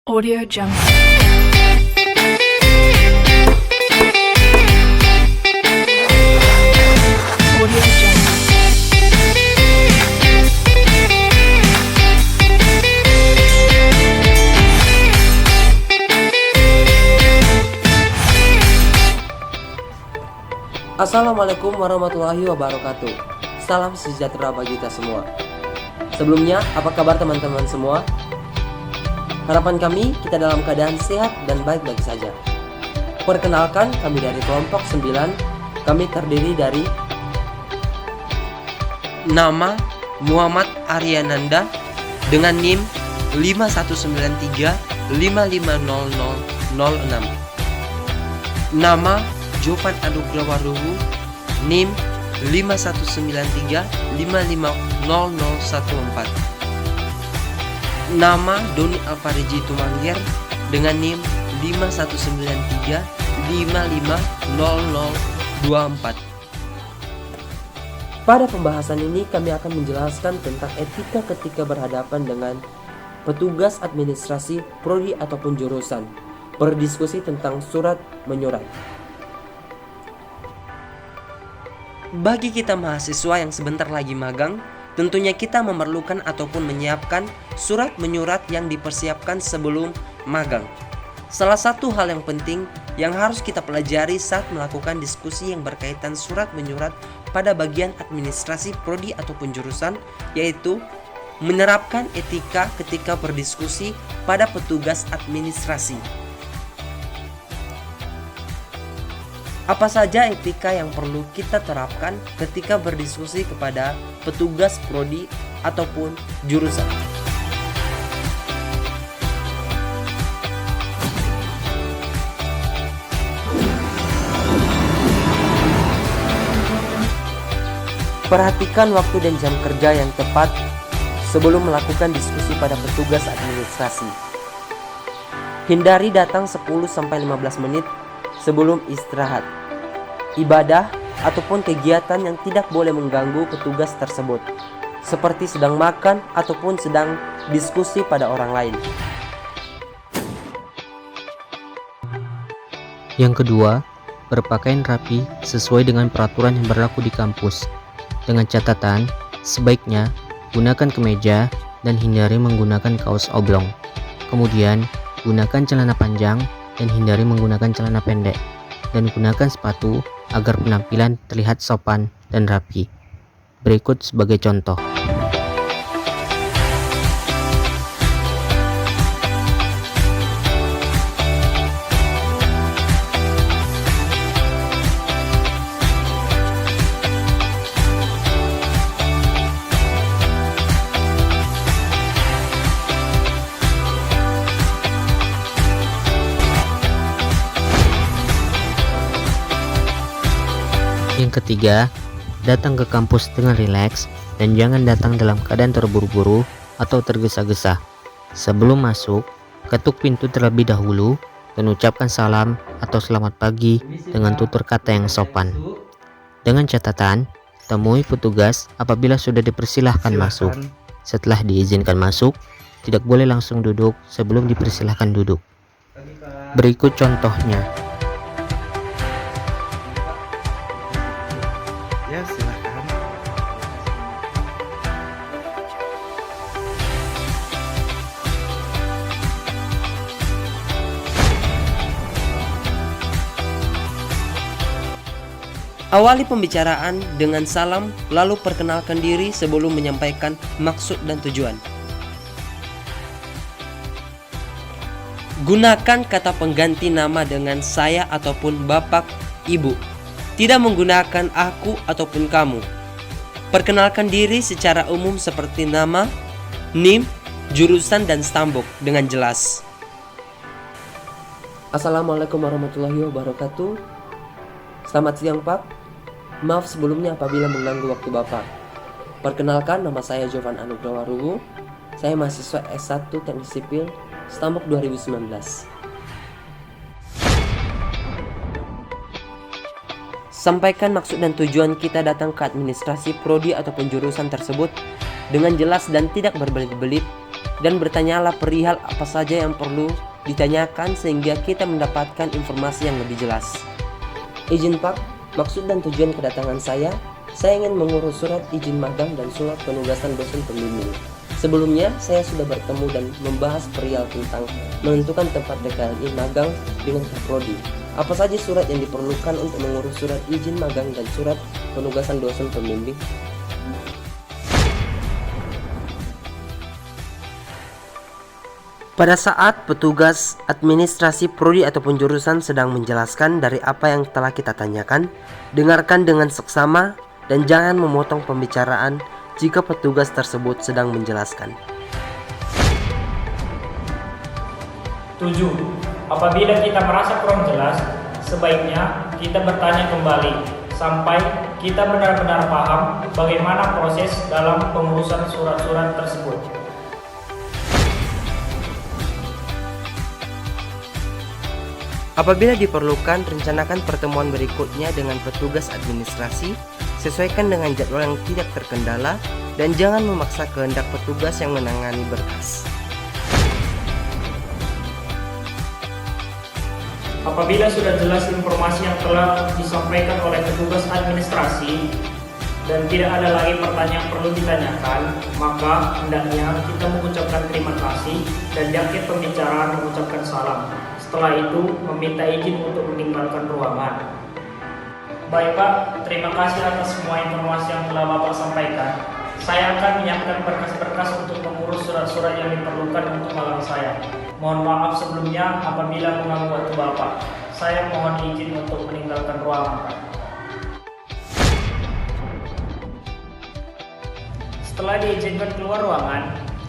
Audio Jungle. Audio Jungle. Assalamualaikum warahmatullahi wabarakatuh. Salam sejahtera bagi kita semua. Sebelumnya, apa kabar teman-teman semua? Harapan kami, kita dalam keadaan sehat dan baik-baik saja. Perkenalkan, kami dari kelompok 9. Kami terdiri dari nama Muhammad Aryananda dengan NIM 5193550006. Nama Jovan Anugrawaruhu, NIM 5193550014. Nama Doni Alfariji Tumangger dengan NIM 5193550024. Pada pembahasan ini kami akan menjelaskan tentang etika ketika berhadapan dengan petugas administrasi prodi ataupun jurusan, berdiskusi tentang surat menyurat. Bagi kita mahasiswa yang sebentar lagi magang, tentunya kita memerlukan ataupun menyiapkan surat menyurat yang dipersiapkan sebelum magang. Salah satu hal yang penting yang harus kita pelajari saat melakukan diskusi yang berkaitan surat menyurat pada bagian administrasi prodi ataupun jurusan, yaitu menerapkan etika ketika berdiskusi pada petugas administrasi. Apa saja etika yang perlu kita terapkan ketika berdiskusi kepada petugas prodi ataupun jurusan? Perhatikan waktu dan jam kerja yang tepat sebelum melakukan diskusi pada petugas administrasi. Hindari datang 10-15 menit sebelum istirahat, ibadah, ataupun kegiatan yang tidak boleh mengganggu petugas tersebut, seperti sedang makan ataupun sedang diskusi pada orang lain. Yang kedua, berpakaian rapi sesuai dengan peraturan yang berlaku di kampus. Dengan catatan, sebaiknya gunakan kemeja dan hindari menggunakan kaos oblong. Kemudian, gunakan celana panjang dan hindari menggunakan celana pendek, dan gunakan sepatu agar penampilan terlihat sopan dan rapi. Berikut sebagai contoh. Yang ketiga, datang ke kampus dengan rileks dan jangan datang dalam keadaan terburu-buru atau tergesa-gesa. Sebelum masuk, ketuk pintu terlebih dahulu dan ucapkan salam atau selamat pagi dengan tutur kata yang sopan. Dengan catatan, temui petugas apabila sudah dipersilahkan masuk. Setelah diizinkan masuk, tidak boleh langsung duduk sebelum dipersilahkan duduk. Berikut contohnya. Ya, silakan. Awali pembicaraan dengan salam, lalu perkenalkan diri sebelum menyampaikan maksud dan tujuan. Gunakan kata pengganti nama dengan saya ataupun bapak, ibu. Tidak menggunakan aku ataupun kamu. Perkenalkan diri secara umum seperti nama, NIM, jurusan, dan stambuk dengan jelas. Assalamualaikum warahmatullahi wabarakatuh. Selamat siang Pak. Maaf sebelumnya apabila mengganggu waktu Bapak. Perkenalkan, nama saya Jovan Anugrawaruhu. Saya mahasiswa S1 Teknik Sipil, stambuk 2019. Sampaikan maksud dan tujuan kita datang ke administrasi prodi ataupun jurusan tersebut dengan jelas dan tidak berbelit-belit dan bertanyalah perihal apa saja yang perlu ditanyakan sehingga kita mendapatkan informasi yang lebih jelas. Izin Pak, maksud dan tujuan kedatangan saya ingin mengurus surat izin magang dan surat penugasan dosen pembimbing. Sebelumnya, saya sudah bertemu dan membahas perihal tentang menentukan tempat DKLI magang dengan Kaprodi. Apa saja surat yang diperlukan untuk mengurus surat izin magang dan surat penugasan dosen pembimbing? Pada saat petugas administrasi prodi ataupun jurusan sedang menjelaskan dari apa yang telah kita tanyakan, dengarkan dengan seksama dan jangan memotong pembicaraan jika petugas tersebut sedang menjelaskan. 7. Apabila kita merasa kurang jelas, sebaiknya kita bertanya kembali sampai kita benar-benar paham bagaimana proses dalam pengurusan surat-surat tersebut. Apabila diperlukan, rencanakan pertemuan berikutnya dengan petugas administrasi, sesuaikan dengan jadwal yang tidak terkendala, dan jangan memaksa kehendak petugas yang menangani berkas. Apabila sudah jelas informasi yang telah disampaikan oleh petugas administrasi dan tidak ada lagi pertanyaan yang perlu ditanyakan, maka hendaknya kita mengucapkan terima kasih dan di akhir pembicaraan mengucapkan salam. Setelah itu, meminta izin untuk meninggalkan ruangan. Baik Pak, terima kasih atas semua informasi yang telah Bapak sampaikan. Saya akan menyiapkan berkas-berkas untuk mengurus surat-surat yang diperlukan untuk magang saya. Mohon maaf sebelumnya apabila mengganggu waktu Bapak. Saya mohon izin untuk meninggalkan ruangan, Pak. Setelah diizinkan keluar ruangan,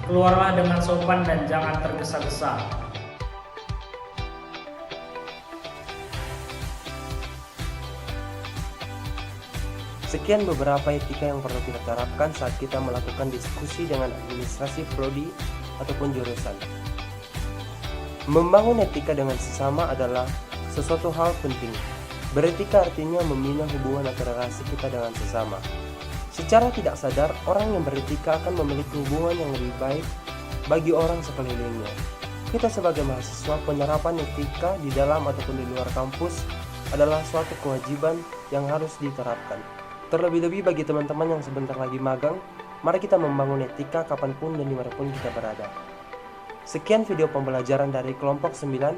keluarlah dengan sopan dan jangan tergesa-gesa. Sekian beberapa etika yang perlu kita terapkan saat kita melakukan diskusi dengan administrasi prodi ataupun jurusan. Membangun etika dengan sesama adalah sesuatu hal penting. Beretika artinya membina hubungan atau relasi kita dengan sesama. Secara tidak sadar, orang yang beretika akan memiliki hubungan yang lebih baik bagi orang sekelilingnya. Kita sebagai mahasiswa, penerapan etika di dalam ataupun di luar kampus adalah suatu kewajiban yang harus diterapkan. Terlebih-lebih bagi teman-teman yang sebentar lagi magang, mari kita membangun etika kapanpun dan dimanapun kita berada. Sekian video pembelajaran dari kelompok 9.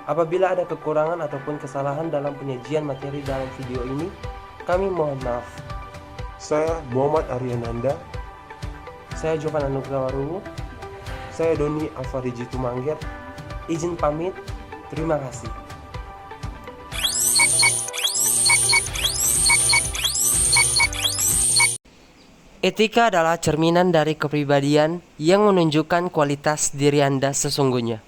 Apabila ada kekurangan ataupun kesalahan dalam penyajian materi dalam video ini, kami mohon maaf. Saya Muhammad Aryananda. Saya Jovan Anugrawaruwu. Saya Doni Alfariji Tumangger. Izin pamit. Terima kasih. Etika adalah cerminan dari kepribadian yang menunjukkan kualitas diri Anda sesungguhnya.